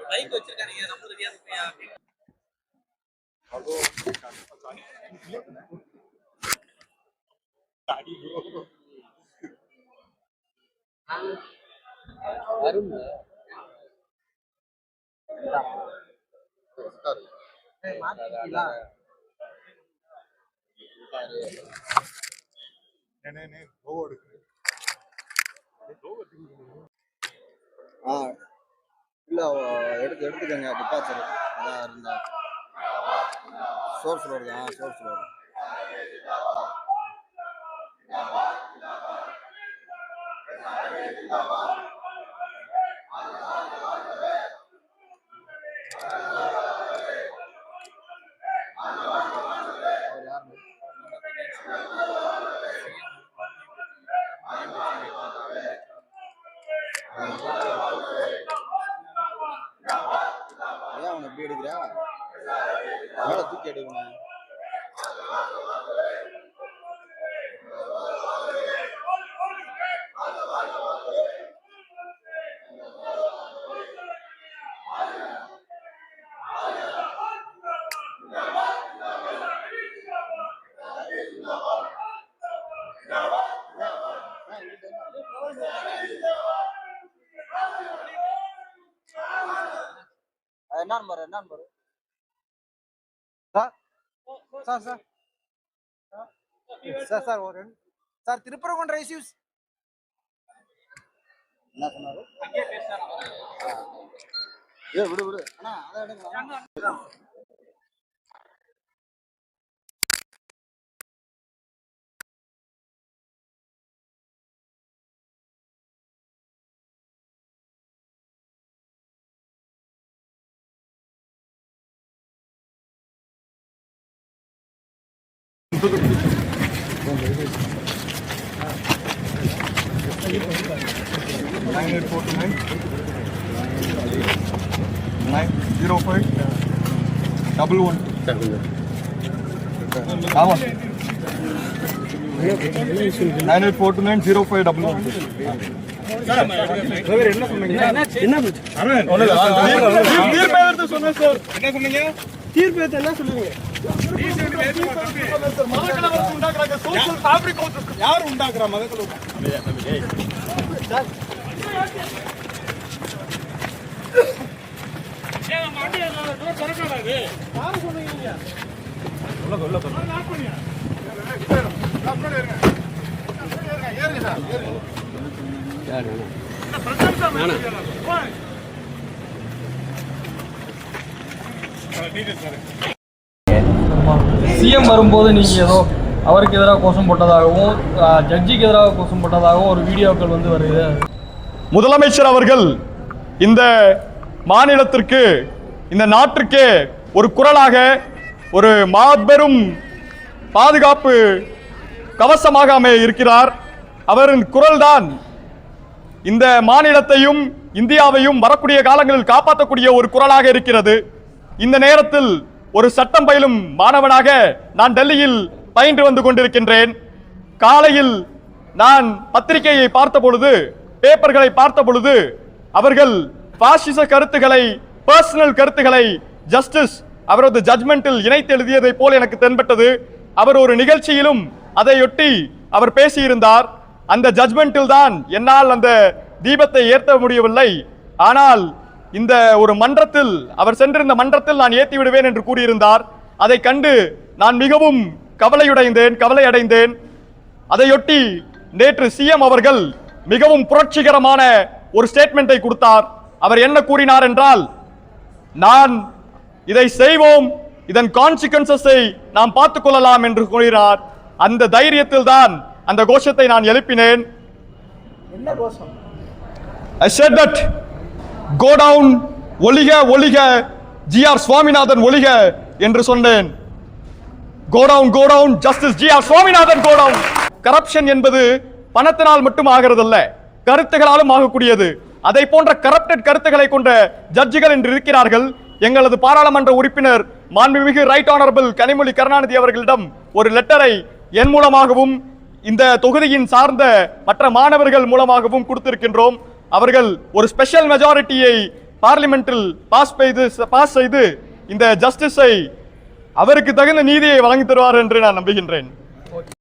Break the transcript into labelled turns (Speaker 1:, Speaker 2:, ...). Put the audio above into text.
Speaker 1: Bike வச்சிருக்காங்க நம்மளுக்கு ஏன்
Speaker 2: வரும்
Speaker 3: இல்லை எடுத்துக்கங்க டிபார்ச்சர் அதான் இருந்தா சோர்ஸ் வருது சோர்ஸ் வருது ஏன் அவனை எப்படி எடுக்கிறா மேலே தூக்கி எடுக்கணும் என்ன நம்பர்
Speaker 4: சார் ஒரு சார் திருப்பரங்குன்ற இஷ்யூஸ்
Speaker 3: என்ன சொன்னாரு விடு அண்ணா அதை எடுக்கலாம்
Speaker 4: யார் உண்டாக்குறா மதக்கலு
Speaker 5: சிஎம் வரும்போது நீங்க ஏதோ அவருக்கு எதிராக கோஷம் போட்டதாகவும் ஜட்ஜிக்கு எதிராக கோஷம் போட்டதாகவும் ஒரு வீடியோக்கள் வந்து வருது.
Speaker 6: முதலமைச்சர் அவர்கள் இந்த மாநிலத்திற்கு இந்த நாட்டிற்கே ஒரு குரலாக ஒரு மாபெரும் பாதுகாப்பு கவசமாக இருக்கிறார். அவரின் குரல்தான் இந்த மாநிலத்தையும் இந்தியாவையும் வரக்கூடிய காலங்களில் காப்பாற்றக்கூடிய ஒரு குரலாக இருக்கிறது. இந்த நேரத்தில் ஒரு சட்டம் பயிலும் மாணவனாக நான் டெல்லியில் பயின்று வந்து கொண்டிருக்கின்றேன். காலையில் நான் பத்திரிகையை பார்த்த பொழுது, பேப்பர்களை பார்த்த பொழுது, அவர்கள் பாசிச கருத்துக்களை, பர்சனல் கருத்துக்களை ஜஸ்டிஸ் அவரது ஜட்மெண்டில் இணைத்து எழுதியதை போல் எனக்கு தென்பட்டது. அவர் ஒரு நிகழ்ச்சியிலும் அதையொட்டி அவர் பேசியிருந்தார். அந்த ஜட்மெண்டில் தான் என்னால் அந்த தீபத்தை ஏற்ற முடியவில்லை. ஆனால் இந்த ஒரு மன்றத்தில், அவர் சென்றிருந்த மன்றத்தில் நான் ஏற்றி விடுவேன் என்று கூறியிருந்தார். அதை கண்டு நான் மிகவும் கவலை அடைந்தேன். அதையொட்டி நேற்று சிஎம் அவர்கள் மிகவும் புரட்சிகரமான ஒரு ஸ்டேட்மெண்டை கொடுத்தார். அவர் என்ன கூறினார் என்றால், நான் இதை செய்வோம், இதன் கான்சிக்வன்சஸை நாம் பார்த்துக் கொள்ளலாம் என்று கூறினார். அந்த தைரியத்தில் தான் அந்த கோஷத்தை நான் எழுப்பினேன்.
Speaker 4: என்ன கோஷம்?
Speaker 6: I said that go down, ஒளிக ஒளிக, ஜிஆர் சுவாமிநாதன் ஒளிக என்று சொன்னேன். go down, justice G R Swaminathan go down. Corruption என்பது பணத்தினால் மட்டும் ஆகிறதல்ல, கருத்துகளாலும் ஆகக்கூடியது. அதை போன்ற கரப்டட் கருத்துக்களை கொண்ட ஜட்ஜிகள் என்று இருக்கிறார்கள். எங்களது பாராளுமன்ற உறுப்பினர் மாண்புமிகு ரைட் ஆனரபிள் கனிமொழி கருணாநிதி அவர்களிடம் ஒரு லெட்டரை என் மூலமாகவும் இந்த தொகுதியின் சார்ந்த மற்ற மாணவர்கள் மூலமாகவும் கொடுத்திருக்கின்றோம். அவர்கள் ஒரு ஸ்பெஷல் மெஜாரிட்டியை பார்லிமெண்டில் பாஸ் செய்து இந்த ஜஸ்டிஸை அவருக்கு தகுந்த நீதியை வழங்கி தருவார் என்று நான் நம்புகின்றேன்.